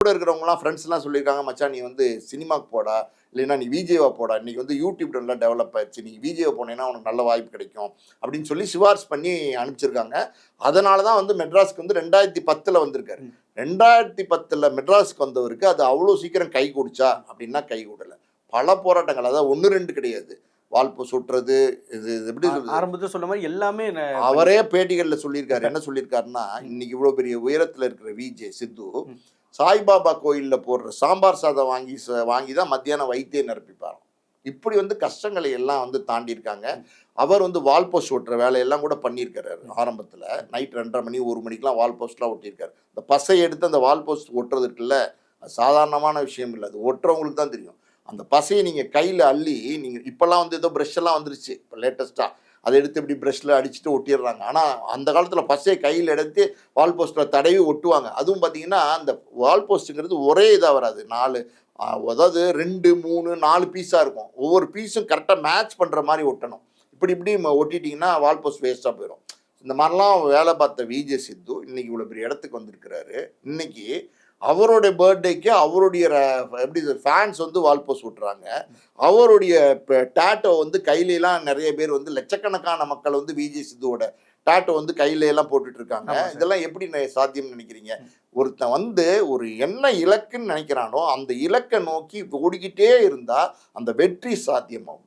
கூட இருக்கிறவங்கலாம் ஃப்ரெண்ட்ஸ்லாம் சொல்லியிருக்காங்க, மச்சான் நீ வந்து சினிமாக்கு போடா, இல்லைன்னா நீ விஜேவா போடா, இன்னைக்கு வந்து யூடியூப் நல்லா டெவலப் ஆயிடுச்சு, நீ விஜேவா போனேன்னா உனக்கு நல்ல வாய்ப்பு கிடைக்கும் அப்படின்னு சொல்லி சிபாரிசு பண்ணி அனுப்பிச்சிருக்காங்க. அதனால தான் வந்து மெட்ராஸ்க்கு வந்து 2010 வந்திருக்காரு. 2010 மெட்ராஸ்க்கு வந்தவருக்கு அது அவ்வளோ சீக்கிரம் கை கொடுச்சா அப்படின்னா கை கூடல. பல போராட்டங்கள், அதாவது 1, 2 கிடையாது. வால்போ சுட்டுறது, இது எப்படி சொல்றது, ஆரம்பத்துல சொன்ன மாதிரி எல்லாமே அவரே பேட்டிகள்ல சொல்லியிருக்காரு. என்ன சொல்லியிருக்காருன்னா, இன்னைக்கு இவ்வளவு பெரிய உயரத்துல இருக்கிற விஜே சித்து சாய்பாபா கோயில்ல போடுற சாம்பார் சாதம் வாங்கி தான் மத்தியானம் வயிற்றே நிரப்பிப்பாராம். இப்படி வந்து கஷ்டங்களை எல்லாம் வந்து தாண்டி இருக்காங்க. அவர் வந்து வால் போஸ்ட் ஒட்டுற வேலையெல்லாம் கூட பண்ணியிருக்காரு. ஆரம்பத்துல நைட் 2:30 மணி 1 மணிக்கெல்லாம் வால் போஸ்ட்லாம் ஒட்டியிருக்காரு. இந்த பசை எடுத்து அந்த வால் போஸ்ட் ஒட்டுறது இருக்குல்ல, அது சாதாரணமான விஷயம் இல்லை. அது ஒட்டுறவங்களுக்கு தான் தெரியும். அந்த பசையை நீங்க கையில அள்ளி, நீங்க இப்பெல்லாம் வந்து ஏதோ ப்ரஷ் எல்லாம் வந்துருச்சு இப்போ லேட்டஸ்டா, அதை எடுத்து இப்படி ப்ரஷ்ல அடிச்சுட்டு ஒட்டிடுறாங்க. ஆனா அந்த காலத்துல பசையை கையில் எடுத்து வால் போஸ்ட்ல தடவி ஒட்டுவாங்க. அதுவும் பார்த்தீங்கன்னா அந்த வால் போஸ்ட்டுங்கிறது ஒரே இதாக வராது. 4 அதாவது 2, 3, 4 பீஸாக இருக்கும். ஒவ்வொரு பீஸும் கரெக்டாக மேட்ச் பண்ணுற மாதிரி ஒட்டணும். இப்படி இப்படி ஒட்டிட்டிங்கன்னா வால் போஸ்ட் வேஸ்ட்டாக போயிடும். இந்த மாதிரிலாம் வேலை பார்த்த விஜே சித்து இன்னைக்கு இவ்வளோ பெரிய இடத்துக்கு வந்திருக்கிறாரு. இன்னைக்கு அவருடைய பர்த்டேக்கு அவருடைய எப்படி ஃபேன்ஸ் வந்து வால் போஸ்ட் விட்டுறாங்க. அவருடைய டேட்டோ வந்து கையிலலாம் நிறைய பேர் வந்து லட்சக்கணக்கான மக்கள் வந்து விஜே சித்துவோட டேட்டோ வந்து கையில எல்லாம் போட்டுட்டு இருக்காங்க. இதெல்லாம் எப்படி சாத்தியம்னு நினைக்கிறீங்க? ஒருத்தன் வந்து ஒரு என்ன இலக்குன்னு நினைக்கிறானோ அந்த இலக்கை நோக்கி ஓடிக்கிட்டே இருந்தா அந்த வெற்றி சாத்தியமாகும்.